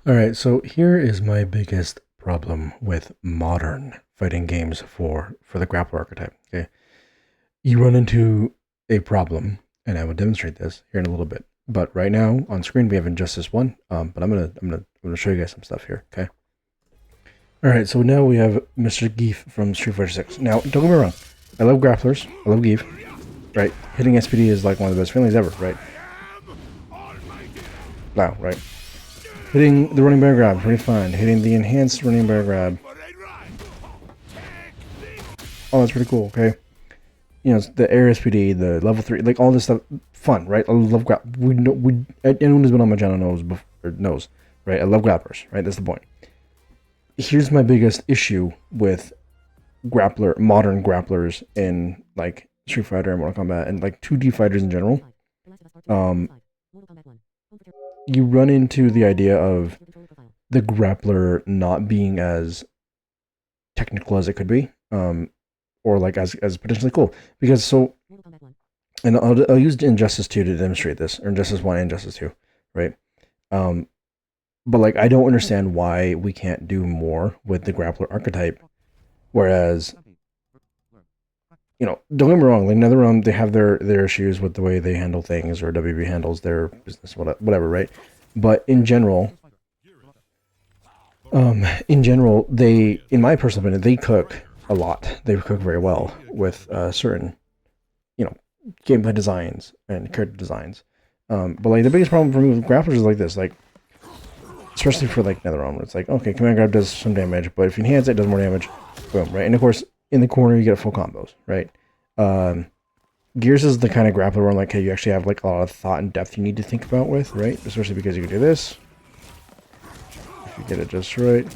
Alright, so here is my biggest problem with modern fighting games for the grappler archetype. Okay, you run into a problem, and I will demonstrate this here in a little bit. But right now on screen we have Injustice One. But I'm gonna show you guys some stuff here. Okay. All right, so now we have Mr. Geef from Street Fighter 6. Now, don't get me wrong, I love grapplers. I love Geef. Right, hitting SPD is like one of the best feelings ever. Right. Wow. Right. Hitting the running bear grab, pretty fun. Hitting the enhanced running bear grab. Oh, that's pretty cool. Okay. You know, the air SPD, the level 3, like all this stuff, fun, right? I love grab. We know, anyone who's been on my channel knows, right? I love grapplers, right? That's the point. Here's my biggest issue with modern grapplers in like Street Fighter and Mortal Kombat and like 2D fighters in general. Um, you run into the idea of the grappler not being as technical as it could be, or like as potentially cool. Because so, and I'll use Injustice 2 to demonstrate this, or Injustice 1 and Injustice 2, right? Um, but like I don't understand why we can't do more with the grappler archetype. Whereas, you know, don't get me wrong, like NetherRealm, they have their issues with the way they handle things, or WB handles their business, whatever, right? But in general, they, in my personal opinion, they cook a lot. They cook very well with certain, you know, gameplay designs and character designs. But like the biggest problem for me with grapplers is like this, like especially for like NetherRealm, it's like okay, command grab does some damage, but if you enhance it, it does more damage. Boom, right? And of course, in the corner you get full combos, right? Um, Gears is the kind of grappler where I'm like, hey, you actually have like a lot of thought and depth you need to think about with, right? Especially because you can do this if you get it just right.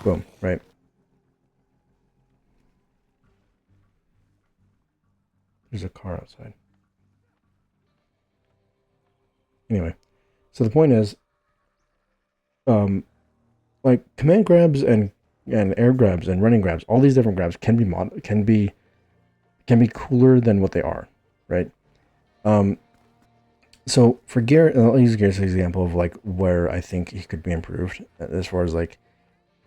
Boom, right? There's a car outside. Anyway, so the point is, um, like command grabs and air grabs and running grabs, all these different grabs can be cooler than what they are, right? Um, so for Garrett, I'll use Garrett's example of like where I think he could be improved as far as like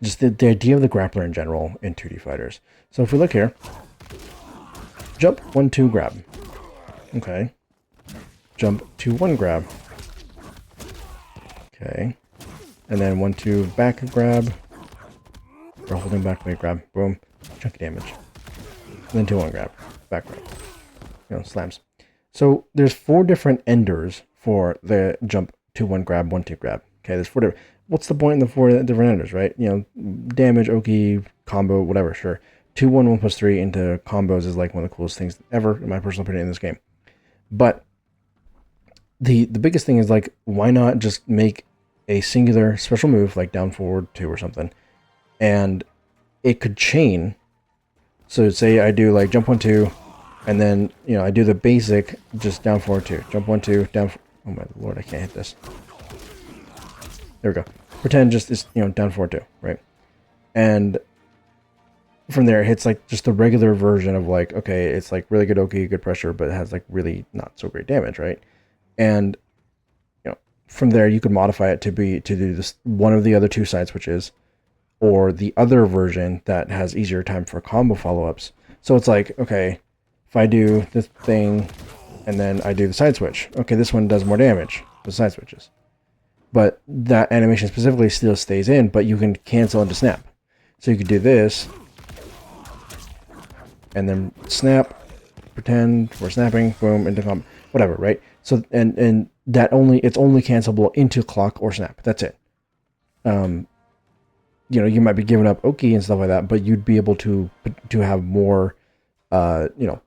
just the idea of the grappler in general in 2D fighters. So if we look here, jump 1-2 grab, okay, jump 2-1 grab, okay, and then 1-2 back grab, or holding back weight grab, boom, chunky damage, and then 2-1 grab, back grab, you know, slams. So there's 4 different enders for the jump 2-1 grab, 1-2 grab. Okay, there's 4 different. What's the point in the 4 different enders, right? You know, damage, Oki, combo, whatever, sure. 2-1, 1+3 into combos is like one of the coolest things ever, in my personal opinion, in this game. But the biggest thing is like, why not just make a singular special move like down forward 2 or something, and it could chain. So say I do like jump 1-2, and then, you know, I do the basic, just down forward 2. Jump 1-2, down. Oh my lord, I can't hit this. There we go. Pretend just is, you know, down forward 2, right? And from there, it hits like just the regular version of like, okay, it's like really good Oki, good pressure, but it has like really not so great damage, right? And, you know, from there, you could modify it to do this one of the other 2 side switches, or the other version that has easier time for combo follow-ups. So it's like, okay, if I do this thing and then I do the side switch, okay, this one does more damage, the side switches. But that animation specifically still stays in, but you can cancel into snap. So you could do this, and then snap, pretend we're snapping, boom, into combo, whatever, right? So, and that it's only cancelable into clock or snap. That's it. You know, you might be giving up Oki and stuff like that, but you'd be able to have more, you know,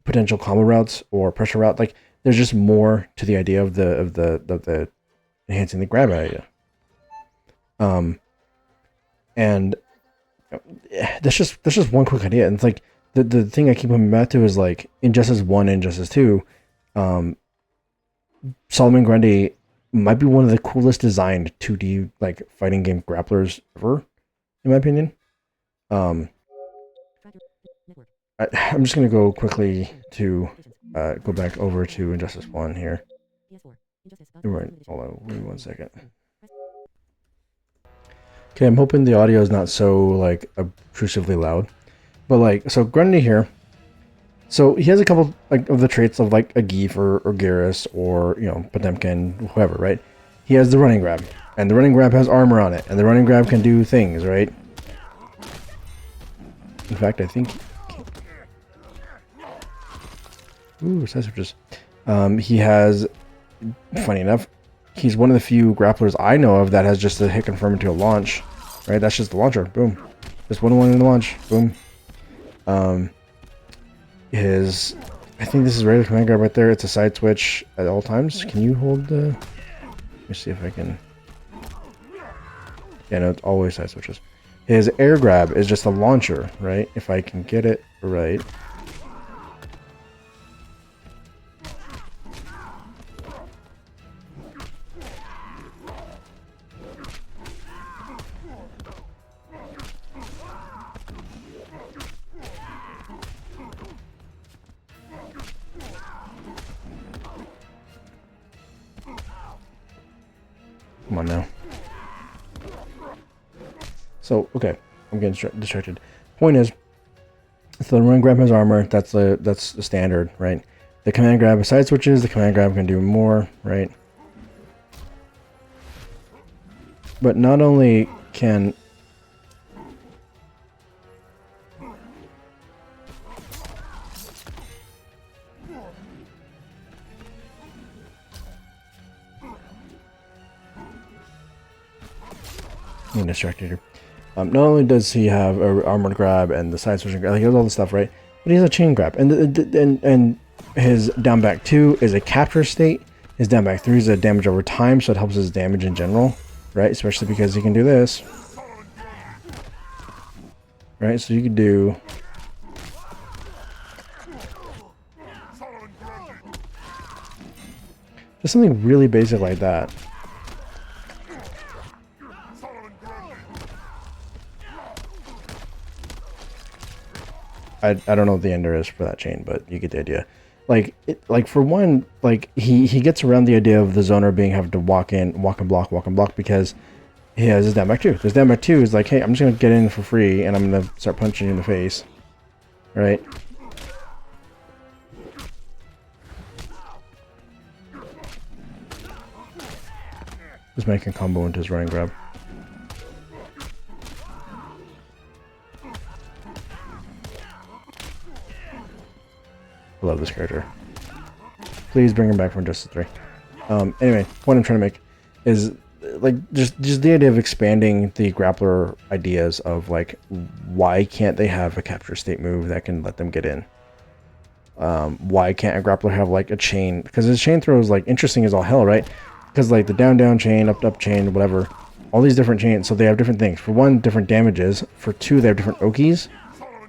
potential combo routes or pressure route. Like there's just more to the idea of the enhancing the grab idea. And that's just one quick idea. And it's like the thing I keep coming back to is like Injustice 1 and Injustice 2, Solomon Grundy might be one of the coolest designed 2D like fighting game grapplers ever, in my opinion. Um, I'm just going to go quickly to go back over to Injustice 1 here. Right, hold on, wait 1 second. Okay, I'm hoping the audio is not so, like, obtrusively loud. But, like, so Grundy here, so he has a couple, like, of the traits of, like, a Geef or Garrus or, you know, Potemkin, whoever, right? He has the running grab, and the running grab has armor on it, and the running grab can do things, right? In fact, I think... Ooh, side switches. He has, funny enough, he's one of the few grapplers I know of that has just a hit confirm into a launch, right? That's just the launcher, boom. Just 1-1 in the launch, boom. I think this is regular command grab right there. It's a side switch at all times. Can you hold the... Let me see if I can... Yeah, no, it's always side switches. His air grab is just a launcher, right? If I can get it right. Come on now. So, okay. I'm getting distracted. Point is, so the run grab has armor. That's the standard, right? The command grab has side switches. The command grab can do more, right? But not only can... I'm distracted here. Not only does he have a armored grab and the side switching grab, like he has all this stuff, right? But he has a chain grab, and his down back 2 is a capture state. His down back 3 is a damage over time, so it helps his damage in general, right? Especially because he can do this, right? So you could do just something really basic like that. I don't know what the ender is for that chain, but you get the idea. Like for one, like he gets around the idea of the zoner being having to walk and block because he has his down back 2. His down back 2 is like, hey, I'm just gonna get in for free and I'm gonna start punching you in the face, right? Just making a combo into his running grab. I love this character. Please bring him back from Justice 3. Anyway, what I'm trying to make is like just the idea of expanding the grappler ideas of like why can't they have a capture state move that can let them get in? Why can't a grappler have like a chain? Because his chain throw is like interesting as all hell, right? Because like the down chain, up chain, whatever, all these different chains, so they have different things. For one, different damages. For two, they have different okies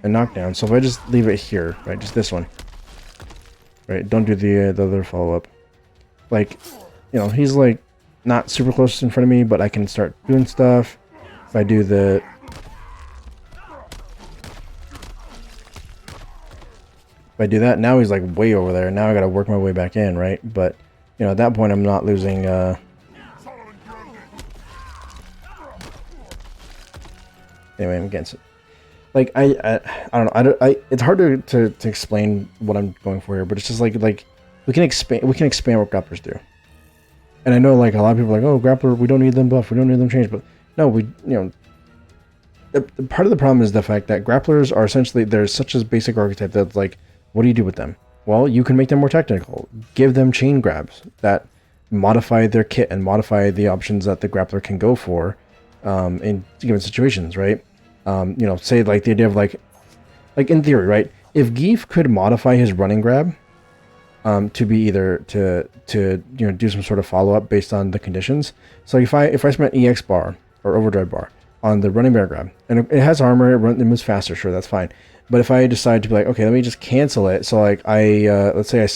and knockdowns. So if I just leave it here, right, just this one. Right, don't do the other follow-up. Like, you know, he's like not super close in front of me, but I can start doing stuff. If I do the... If I do that, now he's like way over there. Now I gotta work my way back in, right? But, you know, at that point I'm not losing... Anyway, I'm against it. Like I don't know. It's hard to explain what I'm going for here, but it's just like we can expand what grapplers do. And I know like a lot of people are like, oh, grappler, we don't need them buff, we don't need them changed, but no, we part of the problem is the fact that grapplers are essentially there's such a basic archetype that's like, what do you do with them? Well, you can make them more technical. Give them chain grabs that modify their kit and modify the options that the grappler can go for in given situations, right? You know, say like the idea of like in theory, right? If Geef could modify his running grab to be either to you know do some sort of follow up based on the conditions. So if I spent EX bar or overdrive bar on the running bear grab and it has armor, it moves faster, sure, that's fine. But if I decide to be like, okay, let me just cancel it. So like let's say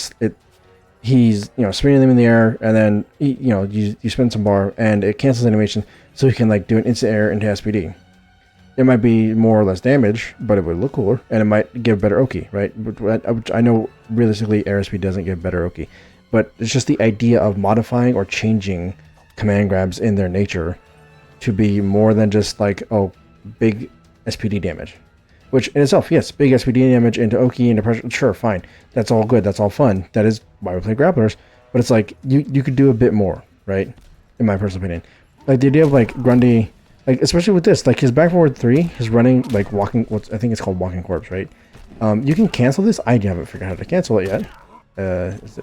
he's you know spinning them in the air and then you know you spin some bar and it cancels animation, so he can like do an instant air into SPD. It might be more or less damage, but it would look cooler, and it might give better Oki, right? Which I know realistically air speed doesn't give better Oki, but it's just the idea of modifying or changing command grabs in their nature to be more than just like, oh, big SPD damage. Which in itself, yes, big SPD damage into Oki, into pressure, sure, fine. That's all good, that's all fun. That is why we play grapplers, but it's like, you could do a bit more, right? In my personal opinion. Like the idea of like Grundy, like especially with this, like his back forward 3, his running, like walking, I think it's called walking corpse, right? You can cancel this. I haven't figured out how to cancel it yet. Is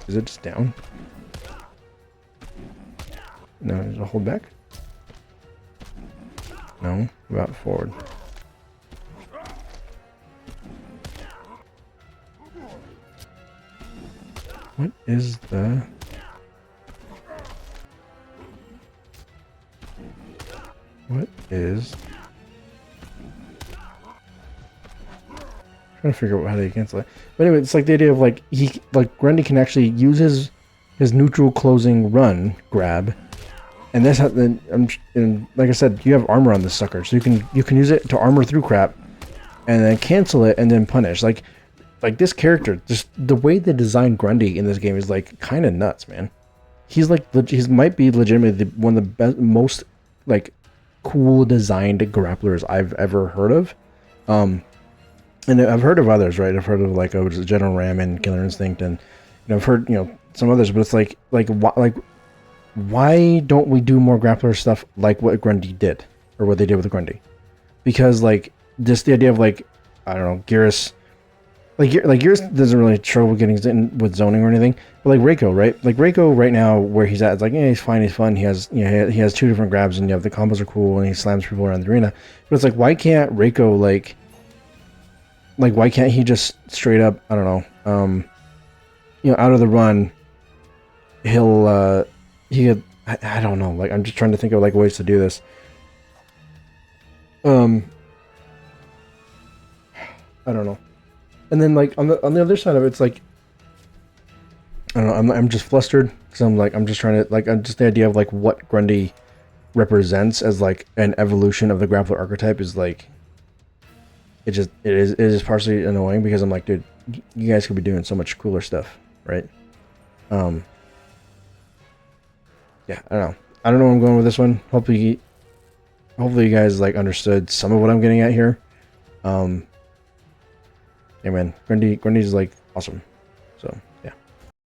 it just down? No, there's a hold back. No, about forward. What is the... What is... Trying to figure out how to cancel it. But anyway, it's like the idea of like Grundy can actually use his neutral closing run grab, and that's how then and like I said, you have armor on this sucker, so you can use it to armor through crap, and then cancel it and then punish. Like this character, just the way they designed Grundy in this game is like kind of nuts, man. He's like might be legitimately one of the best, most like cool designed grapplers I've ever heard of. And I've heard of others, right? I've heard of like General Ram and Killer Instinct, and I've heard some others, but it's like why don't we do more grappler stuff like what Grundy did, or what they did with Grundy? Because like just the idea of like, I don't know, Geras, like Geras doesn't really trouble getting in with zoning or anything, but like Reiko, right? Like Reiko right now where he's at, it's like, yeah, he's fine, he's fun. He has he has 2 different grabs, and the combos are cool, and he slams people around the arena. But it's like, why can't Reiko like why can't he just straight up, I don't know, out of the run, he'll I don't know, like I'm just trying to think of like ways to do this. I don't know. And then like on the other side of it, it's like, I don't know, I'm just flustered because I'm just trying to like, I'm just the idea of like what Grundy represents as like an evolution of the grappler archetype is like, it is partially annoying because I'm like, dude, you guys could be doing so much cooler stuff, right? Yeah, I don't know where I'm going with this one. Hopefully you guys like understood some of what I'm getting at here. Yeah, man, Grundy's like awesome.